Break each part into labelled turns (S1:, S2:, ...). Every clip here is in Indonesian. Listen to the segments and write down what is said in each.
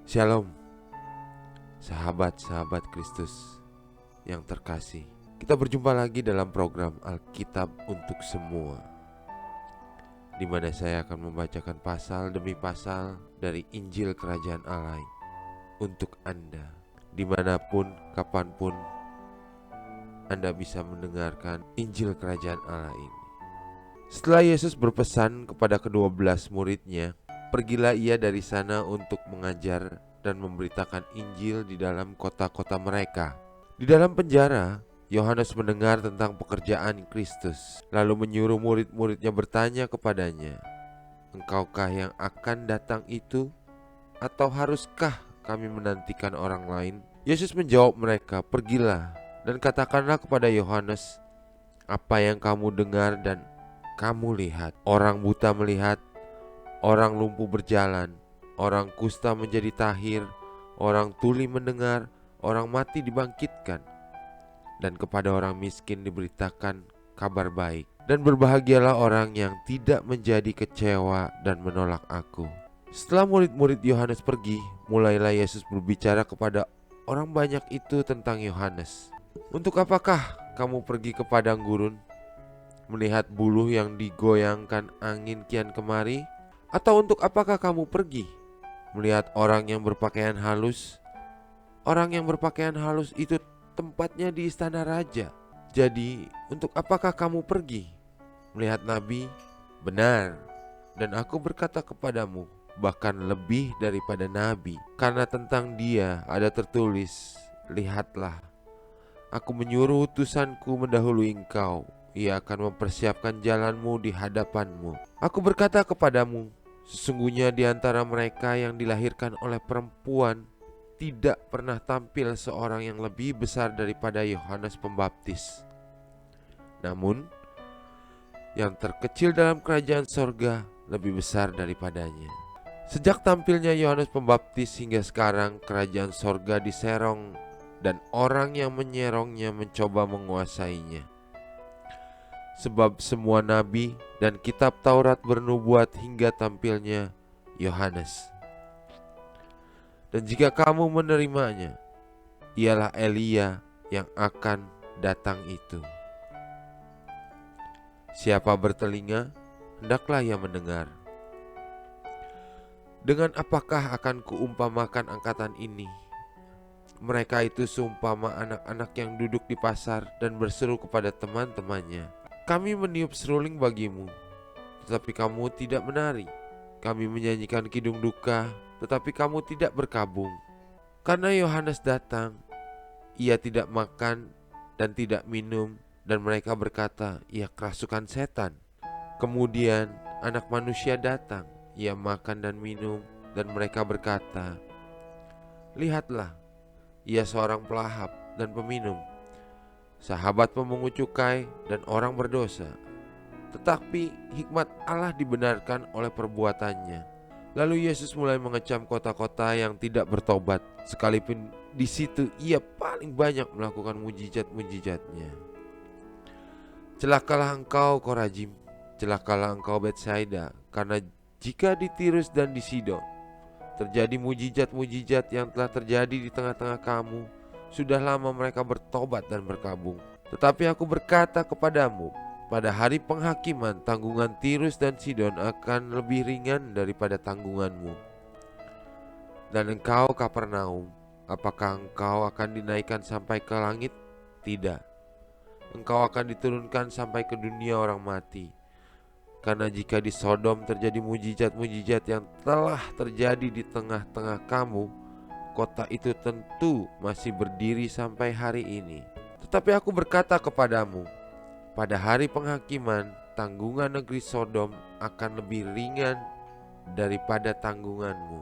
S1: Shalom, sahabat-sahabat Kristus yang terkasih. Kita berjumpa lagi dalam program Alkitab untuk semua, di mana saya akan membacakan pasal demi pasal dari Injil Kerajaan Allah untuk Anda, dimanapun, kapanpun Anda bisa mendengarkan Injil Kerajaan Allah ini. Setelah Yesus berpesan kepada ke-12 muridnya, pergilah ia dari sana untuk mengajar dan memberitakan Injil di dalam kota-kota mereka. Di dalam penjara, Yohanes mendengar tentang pekerjaan Kristus, lalu menyuruh murid-muridnya bertanya kepadanya, "Engkaukah yang akan datang itu? Atau haruskah kami menantikan orang lain?" Yesus menjawab mereka, "Pergilah dan katakanlah kepada Yohanes apa yang kamu dengar dan kamu lihat. Orang buta melihat, orang lumpuh berjalan, orang kusta menjadi tahir, orang tuli mendengar, orang mati dibangkitkan, dan kepada orang miskin diberitakan kabar baik. Dan berbahagialah orang yang tidak menjadi kecewa dan menolak aku." Setelah murid-murid Yohanes pergi, mulailah Yesus berbicara kepada orang banyak itu tentang Yohanes. "Untuk apakah kamu pergi ke padang gurun, melihat buluh yang digoyangkan angin kian kemari? Atau untuk apakah kamu pergi melihat orang yang berpakaian halus? Orang yang berpakaian halus itu tempatnya di istana raja. Jadi untuk apakah kamu pergi melihat nabi? Benar, dan aku berkata kepadamu, bahkan lebih daripada nabi, karena tentang dia ada tertulis, 'Lihatlah, aku menyuruh utusanku mendahului engkau. Ia akan mempersiapkan jalanmu di hadapanmu.' Aku berkata kepadamu, sesungguhnya di antara mereka yang dilahirkan oleh perempuan tidak pernah tampil seorang yang lebih besar daripada Yohanes Pembaptis. Namun, yang terkecil dalam kerajaan sorga lebih besar daripadanya. Sejak tampilnya Yohanes Pembaptis hingga sekarang, kerajaan sorga diserong dan orang yang menyerongnya mencoba menguasainya. Sebab semua nabi dan kitab Taurat bernubuat hingga tampilnya Yohanes. Dan jika kamu menerimanya, ialah Elia yang akan datang itu. Siapa bertelinga, hendaklah ia mendengar. Dengan apakah akan kuumpamakan angkatan ini? Mereka itu seumpama anak-anak yang duduk di pasar dan berseru kepada teman-temannya, 'Kami meniup seruling bagimu, tetapi kamu tidak menari. Kami menyanyikan kidung duka, tetapi kamu tidak berkabung.' Karena Yohanes datang, ia tidak makan dan tidak minum, dan mereka berkata, 'Ia kerasukan setan.' Kemudian Anak Manusia datang, ia makan dan minum, dan mereka berkata, 'Lihatlah, ia seorang pelahap dan peminum, sahabat pemungut cukai dan orang berdosa.' Tetapi hikmat Allah dibenarkan oleh perbuatannya." Lalu Yesus mulai mengecam kota-kota yang tidak bertobat, sekalipun di situ ia paling banyak melakukan mujizat-mujizatnya. "Celakalah engkau Korazim, celakalah engkau Betsaida, karena jika di Tirus dan di Sidon terjadi mujizat-mujizat yang telah terjadi di tengah-tengah kamu, sudah lama mereka bertobat dan berkabung. Tetapi aku berkata kepadamu, pada hari penghakiman tanggungan Tirus dan Sidon akan lebih ringan daripada tanggunganmu. Dan engkau Kapernaum, apakah engkau akan dinaikkan sampai ke langit? Tidak, engkau akan diturunkan sampai ke dunia orang mati. Karena jika di Sodom terjadi mujizat-mujizat yang telah terjadi di tengah-tengah kamu, kota itu tentu masih berdiri sampai hari ini. Tetapi aku berkata kepadamu, pada hari penghakiman, tanggungan negeri Sodom akan lebih ringan daripada tanggunganmu."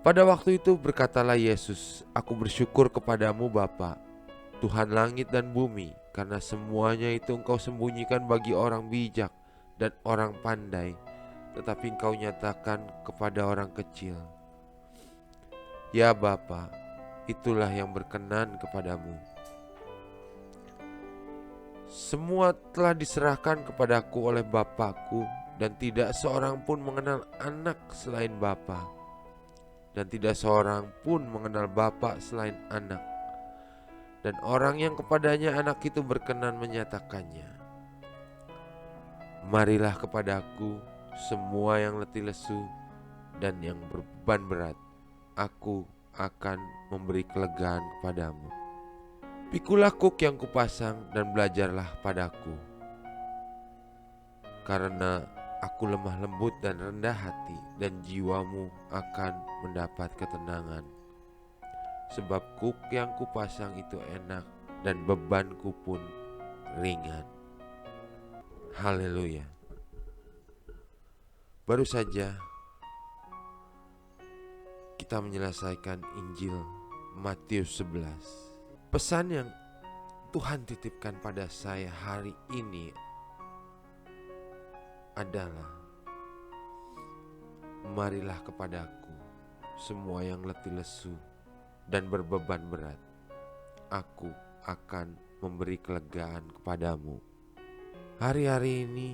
S1: Pada waktu itu berkatalah Yesus, "Aku bersyukur kepadamu Bapa, Tuhan langit dan bumi, karena semuanya itu engkau sembunyikan bagi orang bijak dan orang pandai, tetapi engkau nyatakan kepada orang kecil. Ya Bapa, itulah yang berkenan kepadamu. Semua telah diserahkan kepadaku oleh Bapakku, dan tidak seorang pun mengenal anak selain Bapa, dan tidak seorang pun mengenal Bapa selain Anak, dan orang yang kepadanya Anak itu berkenan menyatakannya. Marilah kepadaku semua yang letih lesu dan yang berbeban berat, aku akan memberi kelegaan kepadamu. Pikulah kuk yang kupasang dan belajarlah padaku, karena aku lemah lembut dan rendah hati, dan jiwamu akan mendapat ketenangan. Sebab kuk yang kupasang itu enak dan bebanku pun ringan. Haleluya. Baru saja kita menyelesaikan Injil Matius 11. Pesan yang Tuhan titipkan pada saya hari ini adalah, marilah kepadaku semua yang letih lesu dan berbeban berat, aku akan memberi kelegaan kepadamu. Hari-hari ini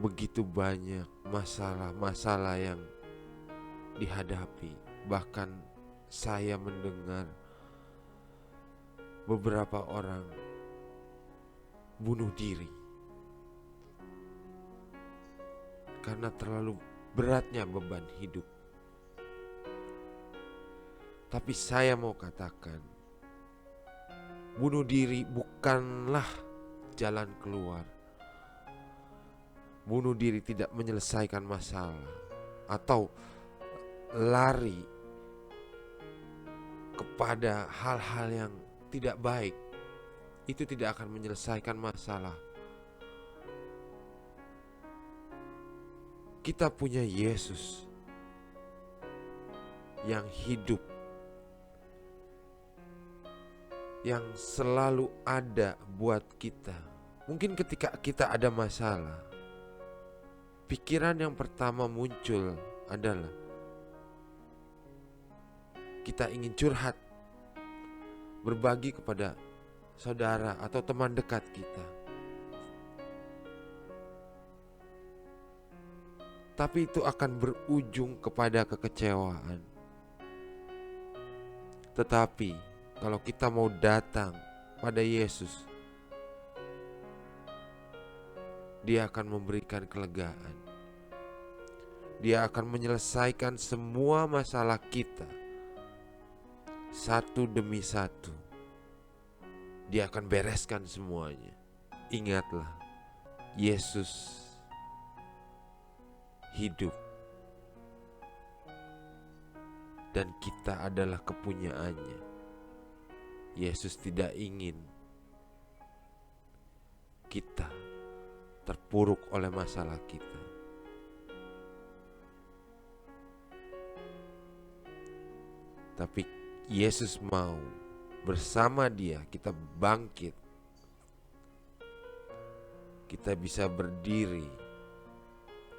S1: begitu banyak masalah-masalah yang dihadapi. Bahkan saya mendengar beberapa orang bunuh diri karena terlalu beratnya beban hidup. Tapi saya mau katakan, bunuh diri bukanlah jalan keluar. Bunuh diri tidak menyelesaikan masalah, atau lari kepada hal-hal yang tidak baik, itu tidak akan menyelesaikan masalah. Kita punya Yesus yang hidup, yang selalu ada buat kita. Mungkin ketika kita ada masalah, pikiran yang pertama muncul adalah kita ingin curhat, berbagi kepada saudara atau teman dekat kita. Tapi itu akan berujung kepada kekecewaan. Tetapi kalau kita mau datang pada Yesus, Dia akan memberikan kelegaan. Dia akan menyelesaikan semua masalah kita satu demi satu. Dia akan bereskan semuanya. Ingatlah, Yesus hidup dan kita adalah kepunyaannya. Yesus tidak ingin kita terpuruk oleh masalah kita. Tapi Yesus mau bersama Dia kita bangkit. Kita bisa berdiri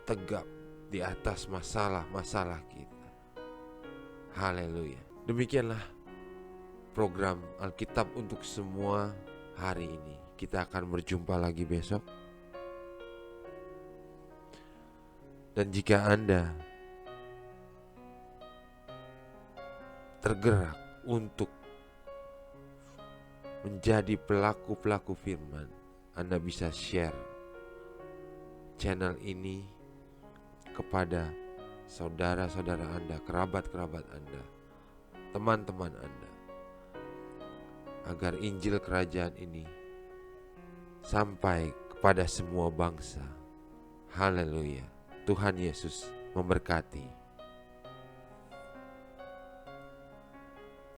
S1: tegap di atas masalah-masalah kita. Haleluya. Demikianlah program Alkitab untuk semua hari ini. Kita akan berjumpa lagi besok. Dan jika Anda tergerak untuk menjadi pelaku-pelaku firman, Anda bisa share channel ini kepada saudara-saudara Anda, kerabat-kerabat Anda, teman-teman Anda, agar Injil Kerajaan ini sampai kepada semua bangsa. Haleluya. Tuhan Yesus memberkati.